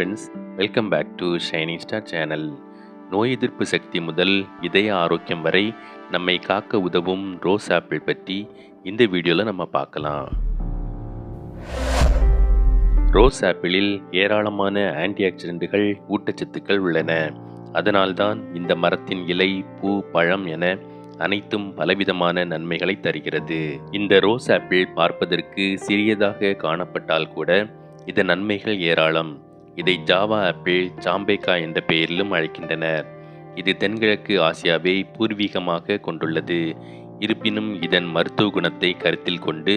Friends, welcome back to shining star channel. நோய் எதிர்ப்பு சக்தி முதல் இதய ஆரோக்கியம் வரை நம்மை காக்க உதவும் ரோஸ் ஆப்பிள் பற்றி இந்த வீடியோவில் நம்ம பார்க்கலாம். ரோஸ் ஆப்பிளில் ஏராளமான ஆன்டி ஆக்சிடென்ட்டுகள், ஊட்டச்சத்துக்கள் உள்ளன. அதனால்தான் இந்த மரத்தின் இலை, பூ, பழம் என அனைத்தும் பலவிதமான நன்மைகளை தருகிறது. இந்த ரோஸ் ஆப்பிள் பார்ப்பதற்கு சிறியதாக காணப்பட்டால் கூட இதன் நன்மைகள் ஏராளம். இதை ஜாவா ஆப்பிள், சாம்பேக்கா என்ற பெயரிலும் அழைக்கின்றனர். இது தென்கிழக்கு ஆசியாவை பூர்வீகமாக கொண்டுள்ளது. இருப்பினும் இதன் மருத்துவ குணத்தை கருத்தில் கொண்டு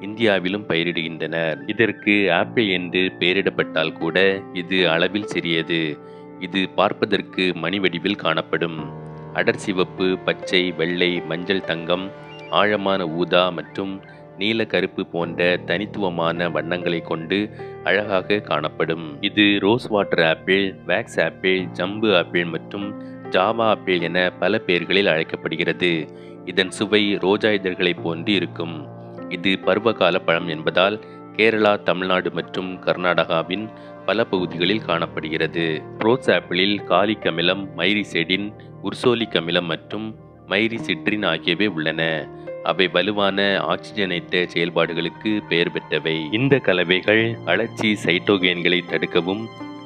இந்தியாவிலும் பயிரிடுகின்றனர். இதற்கு ஆப்பிள் என்று பெயரிடப்பட்டால் கூட இது அளவில் சிறியது. இது பார்ப்பதற்கு மணி வடிவில் காணப்படும். அடர் சிவப்பு, பச்சை, வெள்ளை, மஞ்சள், தங்கம், ஆழமான ஊதா மற்றும் நீல கருப்பு போன்ற தனித்துவமான வண்ணங்களை கொண்டு அழகாக காணப்படும். இது rose water apple, wax apple, jambu apple மற்றும் ஜாவா ஆப்பிள் என பல பெயர்களில் அழைக்கப்படுகிறது. இதன் சுவை ரோஜா இதழ்களை போன்று இருக்கும். இது பருவகால பழம் என்பதால் கேரளா, தமிழ்நாடு மற்றும் கர்நாடகாவின் பல பகுதிகளில் காணப்படுகிறது. ரோஸ் ஆப்பிளில் காலிக் அமிலம், மைரிசெடின், உர்சோலிக் அமிலம் மற்றும் மைரிசிட்ரின் ஆகியவை உள்ளன. அவை வலுவான ஆக்சிஜனேற்ற செயல்பாடுகளுக்கு பெயர் பெற்றவை. இந்த கலவைகள் அழற்சி சைட்டோகேன்களை தடுக்கவும்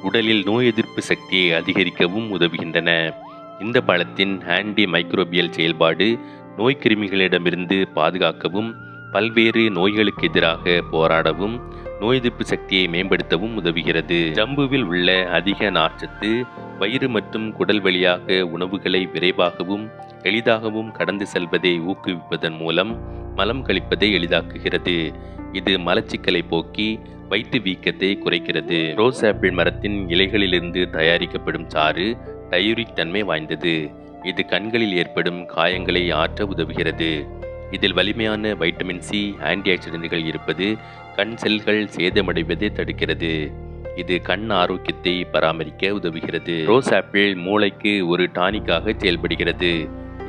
உடலில் நோய் எதிர்ப்பு சக்தியை அதிகரிக்கவும் உதவுகின்றன. இந்த பழத்தின் ஆன்டி மைக்ரோபியல் செயல்பாடு நோய்க்கிருமிகளிடமிருந்து பாதுகாக்கவும், பல்வேறு நோய்களுக்கு எதிராக போராடவும், நோய் எதிர்ப்பு சக்தியை மேம்படுத்தவும் உதவுகிறது. ஜம்புவில் உள்ள அதிக நார்ச்சத்து வயிறு மற்றும் குடல் வழியாக உணவுகளை விரைவாகவும் எளிதாகவும் கடந்து செல்வதை ஊக்குவிப்பதன் மூலம் மலம் கழிப்பதை எளிதாக்குகிறது. இது மலச்சிக்கலை போக்கி வயிற்று வீக்கத்தை குறைக்கிறது. ரோஸ் ஆப்பிள் மரத்தின் இலைகளிலிருந்து தயாரிக்கப்படும் சாறு டயூரிக் தன்மை வாய்ந்தது. இது கண்களில் ஏற்படும் காயங்களை ஆற்ற உதவுகிறது. இதில் வலிமையான வைட்டமின் சி, ஆன்டி ஆக்சிடென்ட்கள் இருப்பது கண் செல்கள் சேதமடைவதை தடுக்கிறது. இது கண் ஆரோக்கியத்தை பராமரிக்க உதவுகிறது. ரோஸ் ஆப்பிள் மூளைக்கு ஒரு டானிக்காக செயல்படுகிறது.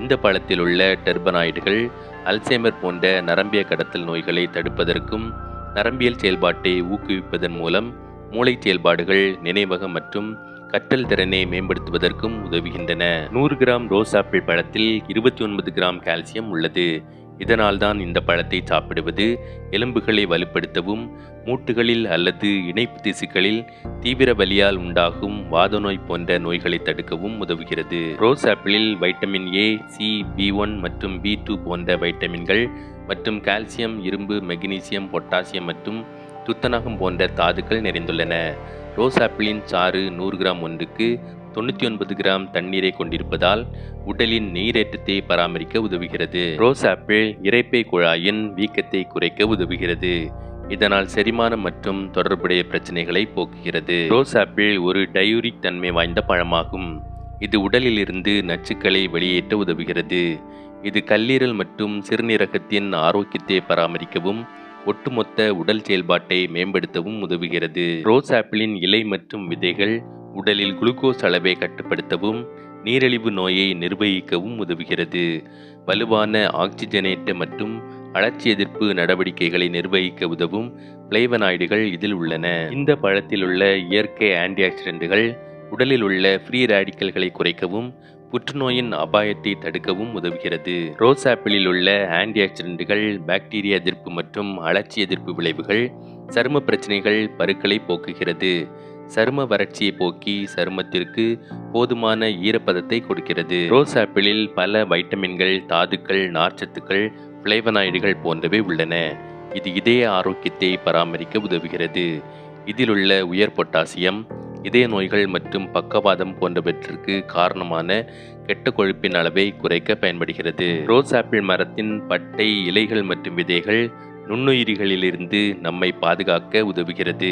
இந்த பழத்தில் உள்ள டெர்பனாய்டுகள் அல்சைமர் போன்ற நரம்பிய கடத்தல் நோய்களை தடுப்பதற்கும் நரம்பியல் செயல்பாட்டை ஊக்குவிப்பதன் மூலம் மூளை செயல்பாடுகள், நினைவகம் மற்றும் கற்றல் திறனை மேம்படுத்துவதற்கும் உதவுகின்றன. 100 கிராம் ரோஸ் ஆப்பிள் பழத்தில் 29 கிராம் கால்சியம் உள்ளது. இதனால்தான் இந்த பழத்தை சாப்பிடுவது எலும்புகளை வலுப்படுத்தவும், மூட்டுகளில் அல்லது இணைப்பு திசுக்களில் தீவிர வலியால் உண்டாகும் வாத நோய் போன்ற நோய்களை தடுக்கவும் உதவுகிறது. ரோஸ் ஆப்பிளில் வைட்டமின் ஏ, சி, B1 மற்றும் B2 போன்ற வைட்டமின்கள் மற்றும் கால்சியம், இரும்பு, மெக்னீசியம், பொட்டாசியம் மற்றும் துத்தநாகம் போன்ற தாதுக்கள் நிறைந்துள்ளன. ரோஸ் ஆப்பிளின் சாறு 100 கிராம் ஒன்றுக்கு 99 கிராம் தண்ணீரை கொண்டிருப்பதால் உடலின் நீரேற்றத்தை பராமரிக்க உதவுகிறது. ரோஸ் ஆப்பிள் இரைப்பை குழாயின் வீக்கத்தை குறைக்க உதவுகிறது. இதனால் செரிமானம் மற்றும் தொடர்புடைய பிரச்சனைகளை போக்குகிறது. ரோஸ் ஆப்பிள் ஒரு டயூரிக் தன்மை வாய்ந்த பழமாகும். இது உடலில் இருந்து நச்சுக்களை வெளியேற்ற உதவுகிறது. இது கல்லீரல் மற்றும் சிறுநீரகத்தின் ஆரோக்கியத்தை பராமரிக்கவும் ஒட்டுமொத்த உடல் செயல்பாட்டை மேம்படுத்தவும் உதவுகிறது. ரோஸ் ஆப்பிளின் இலை மற்றும் விதைகள் உடலில் குளுக்கோஸ் அளவை கட்டுப்படுத்தவும் நீரிழிவு நோயை நிர்வகிக்கவும் உதவுகிறது. வலுவான ஆக்சிஜனேற்ற மற்றும் அழற்சி எதிர்ப்பு நடவடிக்கைகளை நிர்வகிக்க உதவும் பிளேவனாய்டுகள் இதில் உள்ளன. இந்த பழத்தில் உள்ள இயற்கை ஆன்டி ஆக்சிடென்ட்கள் உடலில் உள்ள ஃப்ரீ ரேடிக்கல்களை குறைக்கவும் புற்றுநோயின் அபாயத்தை தடுக்கவும் உதவுகிறது. ரோஸ் ஆப்பிளில் உள்ள ஆன்டி ஆக்சிடென்ட்கள் பாக்டீரியா எதிர்ப்பு மற்றும் அழற்சி எதிர்ப்பு விளைவுகள், சரும பிரச்சனைகள், பருக்களை போக்குகிறது. சரும வறட்சியை போக்கி சருமத்திற்கு போதுமான ஈரப்பதத்தை கொடுக்கிறது. ரோஸ் ஆப்பிளில் பல வைட்டமின்கள், தாதுக்கள், நார்ச்சத்துக்கள், பிளேவனாய்டுகள் போன்றவை உள்ளன. இது இதய ஆரோக்கியத்தை பராமரிக்க உதவுகிறது. இதில் உள்ள உயர் பொட்டாசியம் இதய நோய்கள் மற்றும் பக்கவாதம் போன்றவற்றிற்கு காரணமான கெட்ட கொழுப்பின் அளவை குறைக்க பயன்படுகிறது. ரோஸ் ஆப்பிள் மரத்தின் பட்டை, இலைகள் மற்றும் விதைகள் நுண்ணுயிரிகளிலிருந்து நம்மை பாதுகாக்க உதவுகிறது.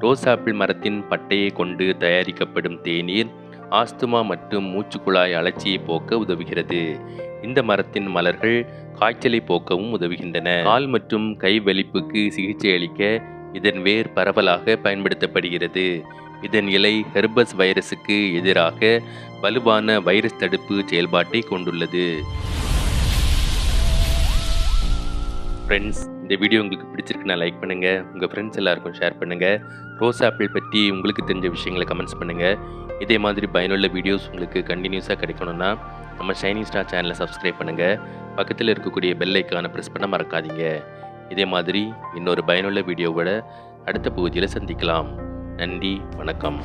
ரோஸ் ஆப்பிள் மரத்தின் பட்டையை கொண்டு தயாரிக்கப்படும் தேநீர் ஆஸ்துமா மற்றும் மூச்சுக்குழாய் அழற்சியை போக்க உதவுகிறது. இந்த மரத்தின் மலர்கள் காய்ச்சலை போக்கவும் உதவுகின்றன. கால் மற்றும் கை வலிப்புக்கு சிகிச்சை அளிக்க இதன் வேர் பரவலாக பயன்படுத்தப்படுகிறது. இதன் இலை ஹெர்பஸ் வைரஸுக்கு எதிராக வலுவான வைரஸ் தடுப்பு செயல்பாட்டை கொண்டுள்ளது. ஃப்ரெண்ட்ஸ், இந்த வீடியோ உங்களுக்கு பிடிச்சிருக்குன்னா லைக் பண்ணுங்கள், உங்கள் ஃப்ரெண்ட்ஸ் எல்லாருக்கும் ஷேர் பண்ணுங்கள். ரோஸ் ஆப்பிள் பற்றி உங்களுக்கு தெரிஞ்ச விஷயங்களை கமெண்ட்ஸ் பண்ணுங்கள். இதே மாதிரி பயனுள்ள வீடியோஸ் உங்களுக்கு கண்டினியூஸாக கிடைக்கணும்னா நம்ம ஷைனிங் ஸ்டார் சேனலை சப்ஸ்கிரைப் பண்ணுங்கள். பக்கத்தில் இருக்கக்கூடிய பெல் ஐக்கானை ப்ரெஸ் பண்ண மறக்காதீங்க. இதே மாதிரி இன்னொரு பயனுள்ள வீடியோவோட அடுத்த பகுதியில் சந்திக்கலாம். நன்றி, வணக்கம்.